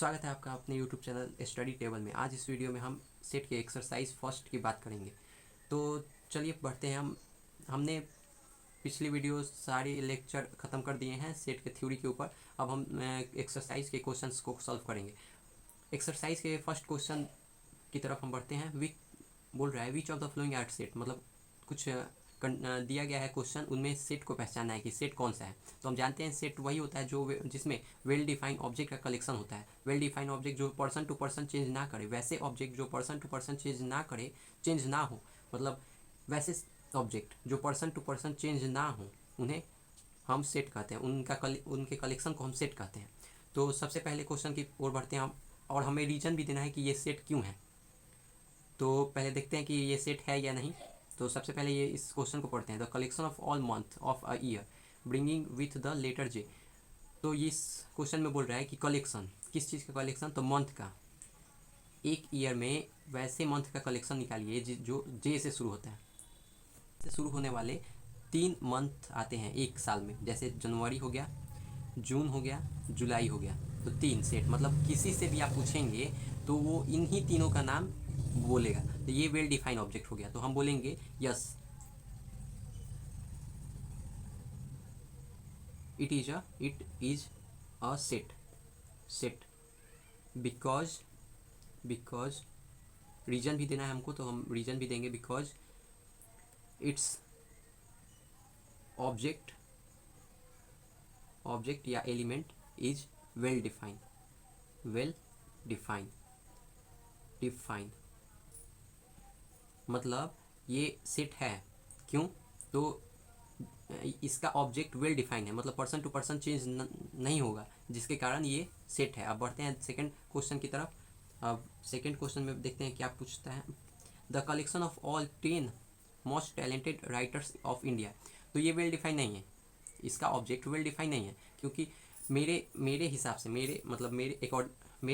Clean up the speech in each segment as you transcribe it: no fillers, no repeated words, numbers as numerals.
स्वागत है आपका अपने YouTube चैनल स्टडी टेबल में। आज इस वीडियो में हम सेट के एक्सरसाइज फर्स्ट की बात करेंगे। तो चलिए बढ़ते हैं। हमने पिछली वीडियो सारे लेक्चर ख़त्म कर दिए हैं सेट के थ्योरी के ऊपर। अब हम एक्सरसाइज के क्वेश्चंस को सॉल्व करेंगे। एक्सरसाइज के फर्स्ट क्वेश्चन की तरफ हम बढ़ते हैं। बोल रहा है which of the following are set, मतलब कुछ दिया गया है क्वेश्चन, उनमें सेट को पहचानना है कि सेट कौन सा है। तो हम जानते हैं सेट वही होता है जो जिसमें वेल डिफाइंड ऑब्जेक्ट का कलेक्शन होता है। वेल डिफाइंड ऑब्जेक्ट जो पर्सन टू पर्सन चेंज ना करे, वैसे ऑब्जेक्ट जो पर्सन टू पर्सन चेंज ना करे, चेंज ना हो, मतलब वैसे ऑब्जेक्ट जो पर्सन टू पर्सन चेंज ना हो, उन्हें हम सेट कहते हैं। उनके कलेक्शन को हम सेट कहते हैं। तो सबसे पहले क्वेश्चन की ओर बढ़ते हैं हम, और हमें रीजन भी देना है कि ये सेट क्यों है। तो पहले देखते हैं कि ये सेट है या नहीं। तो सबसे पहले ये इस क्वेश्चन को पढ़ते हैं। The collection of all month of a year bringing with the letter J. तो इस क्वेश्चन में बोल रहा है कि कलेक्शन किस चीज़ का कलेक्शन, तो मंथ का। एक ईयर में वैसे मंथ का कलेक्शन निकालिए जो जे से शुरू होता है। से शुरू होने वाले 3 मंथ आते हैं एक साल में, जैसे जनवरी हो गया, जून हो गया, जुलाई हो गया। तो 3 सेट, मतलब किसी से भी आप पूछेंगे तो वो इन्हीं तीनों का नाम बोलेगा। तो ये वेल डिफाइन ऑब्जेक्ट हो गया। तो हम बोलेंगे yes, it is a set because reason भी देना है हमको, तो हम रीजन भी देंगे बिकॉज इट्स ऑब्जेक्ट या एलिमेंट इज वेल डिफाइन। मतलब ये सेट है क्यों, तो इसका ऑब्जेक्ट वेल डिफाइन है, मतलब पर्सन टू पर्सन चेंज नहीं होगा, जिसके कारण ये सेट है। अब बढ़ते हैं सेकंड क्वेश्चन की तरफ। अब सेकंड क्वेश्चन में देखते हैं क्या पूछता है। The collection of all 10 most talented writers of India. तो ये वेल डिफाइन नहीं है, इसका ऑब्जेक्ट वेल डिफाइन नहीं है, क्योंकि मेरे हिसाब से, मेरे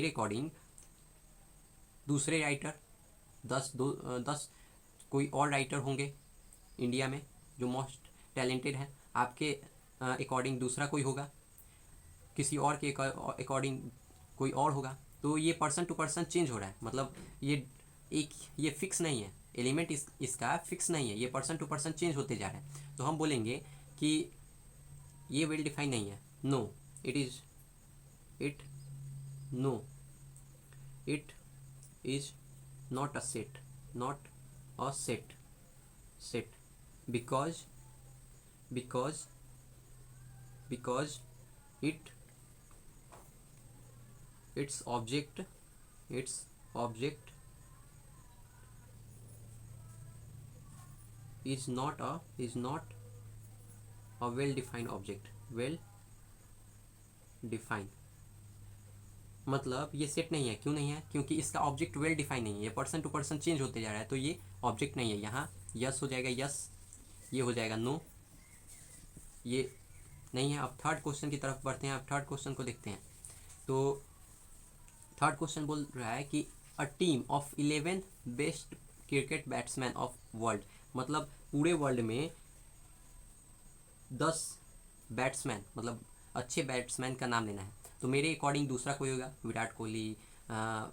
अकॉर्डिंग दूसरे राइटर 10 कोई और राइटर होंगे इंडिया में जो मोस्ट टैलेंटेड है। आपके अकॉर्डिंग दूसरा कोई होगा, किसी और के अकॉर्डिंग कोई और होगा। तो ये पर्सन टू पर्सन चेंज हो रहा है, मतलब ये फिक्स नहीं है। एलिमेंट इसका फिक्स नहीं है, ये पर्सन टू पर्सन चेंज होते जा रहा है। तो हम बोलेंगे कि ये वेल डिफाइन नहीं है। No it no it is not a set because it its object is not a well defined object। मतलब ये सेट नहीं है। क्यों नहीं है? क्योंकि इसका ऑब्जेक्ट वेल डिफाइन नहीं है, पर्सन टू पर्सन चेंज होते जा रहा है, तो ये ऑब्जेक्ट नहीं है। यहाँ यस हो जाएगा यस, ये हो जाएगा नो, ये नहीं है। अब थर्ड क्वेश्चन की तरफ बढ़ते हैं। अब थर्ड क्वेश्चन को देखते हैं। तो थर्ड क्वेश्चन बोल रहा है कि a team of 11 best cricket batsman of world, मतलब पूरे वर्ल्ड में 10 बैट्समैन, मतलब अच्छे बैट्समैन का नाम लेना है। तो मेरे अकॉर्डिंग दूसरा कोई होगा, विराट कोहली,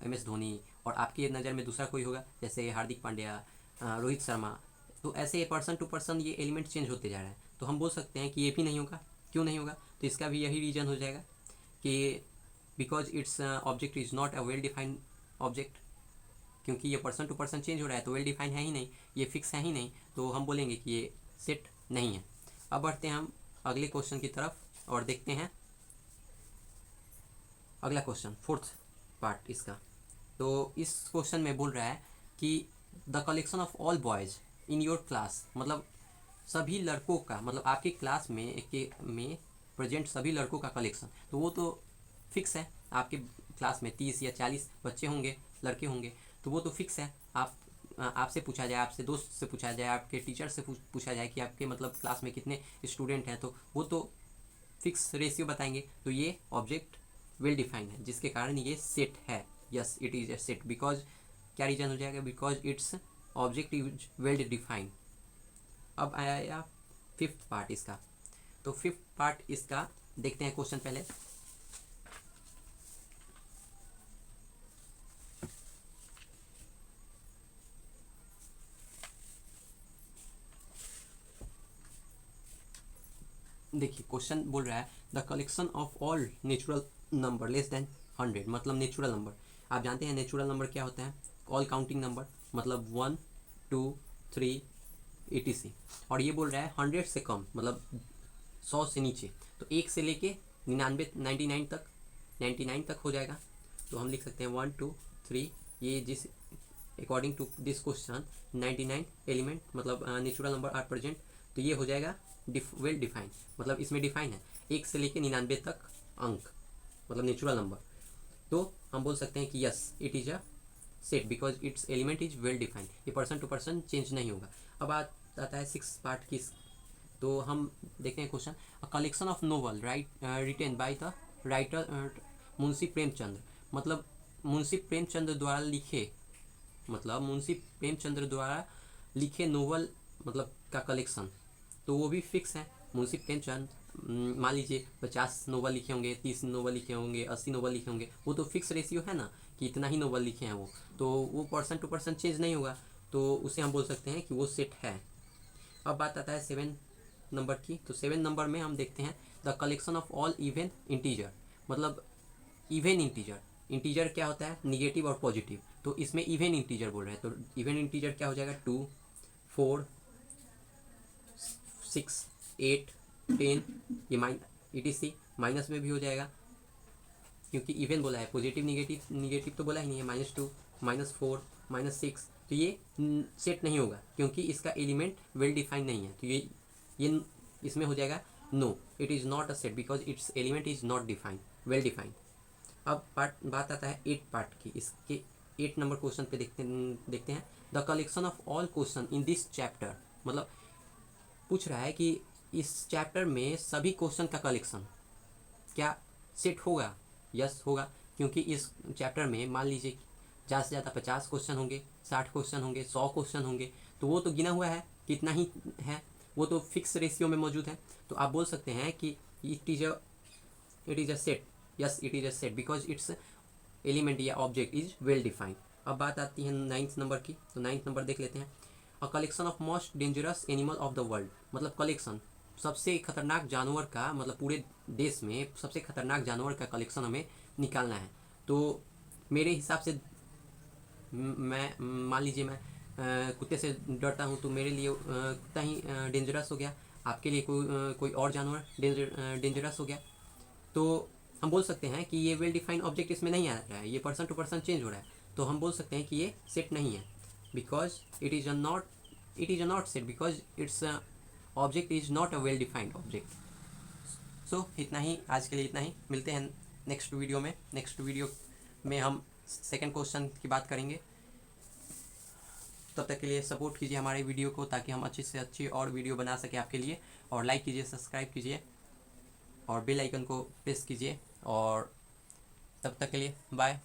MS धोनी, और आपकी नज़र में दूसरा कोई होगा जैसे हार्दिक पांड्या, रोहित शर्मा। तो ऐसे पर्सन टू पर्सन ये एलिमेंट चेंज होते जा रहा है। तो हम बोल सकते हैं कि ये भी नहीं होगा। क्यों नहीं होगा? तो इसका भी यही रीज़न हो जाएगा कि because its object is not a well defined object, क्योंकि ये पर्सन टू पर्सन चेंज हो रहा है, तो वेल डिफाइन है ही नहीं, ये फिक्स है ही नहीं। तो हम बोलेंगे कि ये सेट नहीं है। अब बढ़ते हैं हम अगले क्वेश्चन की तरफ और देखते हैं अगला क्वेश्चन, फोर्थ पार्ट इसका। तो इस क्वेश्चन में बोल रहा है कि the collection of all boys in your class, मतलब सभी लड़कों का, मतलब आपके क्लास में प्रेजेंट सभी लड़कों का कलेक्शन। तो वो तो फिक्स है, आपके क्लास में 30 या 40 बच्चे होंगे, लड़के होंगे, तो वो तो फिक्स है। आपसे पूछा जाए, आपसे दोस्त से पूछा जाए, आपके टीचर से पूछा जाए कि आपके मतलब क्लास में कितने स्टूडेंट हैं, तो वो तो फिक्स रेशियो बताएंगे। तो ये ऑब्जेक्ट वेल डिफाइन है, जिसके कारण ये सेट है। Yes, it is a set because, क्या रीजन हो जाएगा? Because its object is well defined. अब आया फिफ्थ पार्ट इसका। तो फिफ्थ पार्ट इसका देखते हैं क्वेश्चन पहले। देखिए क्वेश्चन बोल रहा है the collection of all natural number less than 100, मतलब नेचुरल नंबर। आप जानते हैं नेचुरल नंबर क्या होता है, ऑल काउंटिंग नंबर, मतलब 1 2 3 etc। और ये बोल रहा है 100 से कम, मतलब 100 से नीचे, तो 1 से लेके 99 तक, 99 तक हो जाएगा। तो हम लिख सकते हैं 1 2 3, ये जिस according to this question 99 element मतलब नेचुरल नंबर आर प्रेजेंट, तो ये हो जाएगा वेल डिफाइंड, मतलब इसमें डिफाइन है 1 से लेके 99 तक अंक, मतलब नेचुरल नंबर। तो हम बोल सकते हैं कि yes it is a set because its element is well defined, ये पर्सन टू पर्सन चेंज नहीं होगा। अब आता है 6 पार्ट की, तो हम देखते हैं question. A collection of novel written by the writer Munshi Premchand, मतलब मुंशी प्रेमचंद द्वारा लिखे, मतलब मुंशी प्रेमचंद्र द्वारा लिखे नोवेल मतलब का कलेक्शन, तो वो भी फिक्स है। मुंशी प्रेमचंद मान लीजिए 50 नोवेल लिखे होंगे, 30 नोवेल लिखे होंगे, 80 नोवेल लिखे होंगे, वो तो फिक्स रेशियो है ना कि इतना ही नोवेल लिखे हैं वो, तो वो पर्सन टू पर्सन चेंज नहीं होगा, तो उसे हम बोल सकते हैं कि वो सेट है। अब बात आता है 7 नंबर की, तो 7 नंबर में हम देखते हैं the collection of all even integer, मतलब इवन इंटीजर, इंटीजर क्या होता है निगेटिव और पॉजिटिव, तो इसमें इवन इंटीजर बोल रहे हैं, तो इवन इंटीजर क्या हो जाएगा 2 4 6 8 10, ये etc माइनस में भी हो जाएगा क्योंकि इवन बोला है, पॉजिटिव निगेटिव तो बोला ही नहीं है, -2 -4 -6, तो ये सेट नहीं होगा क्योंकि इसका एलिमेंट वेल डिफाइंड नहीं है, तो ये इसमें हो जाएगा no it is not a set because its element is not defined well defined. अब बात आता है 8 पार्ट की, इसके 8 नंबर क्वेश्चन पे देखते हैं the collection of all question in this chapter, मतलब पूछ रहा है कि इस चैप्टर में सभी क्वेश्चन का कलेक्शन क्या सेट होगा। यस होगा, क्योंकि इस चैप्टर में मान लीजिए ज़्यादा से ज़्यादा 50 क्वेश्चन होंगे, 60 क्वेश्चन होंगे, 100 क्वेश्चन होंगे, तो वो तो गिना हुआ है कितना ही है, वो तो फिक्स रेशियो में मौजूद है, तो आप बोल सकते हैं कि it is a set, yes it is a set because its element या ऑब्जेक्ट इज वेल डिफाइंड। अब बात आती है 9th नंबर की, तो 9th नंबर देख लेते हैं। A collection of most dangerous animal of the world, मतलब कलेक्शन सबसे खतरनाक जानवर का, मतलब पूरे देश में सबसे खतरनाक जानवर का कलेक्शन हमें निकालना है। तो मेरे हिसाब से मैं मान लीजिए मैं कुत्ते से डरता हूँ, तो मेरे लिए कुत्ता ही डेंजरस हो गया, आपके लिए कोई और जानवर डेंजरस हो गया, तो हम बोल सकते हैं कि ये वेल डिफाइंड ऑब्जेक्ट इसमें नहीं आ रहा है, ये पर्सन टू पर्सन चेंज हो रहा है, तो हम बोल सकते हैं कि ये सेट नहीं है because it is a not set because its object is not a well defined object. So इतना ही आज के लिए, इतना ही, मिलते हैं नेक्स्ट वीडियो में। नेक्स्ट वीडियो में हम सेकंड क्वेश्चन की बात करेंगे। तब तक के लिए सपोर्ट कीजिए हमारे वीडियो को ताकि हम अच्छी से अच्छी और वीडियो बना सकें आपके लिए, और लाइक कीजिए, सब्सक्राइब कीजिए और बेल आइकन को प्रेस कीजिए, और तब तक के लिए बाय।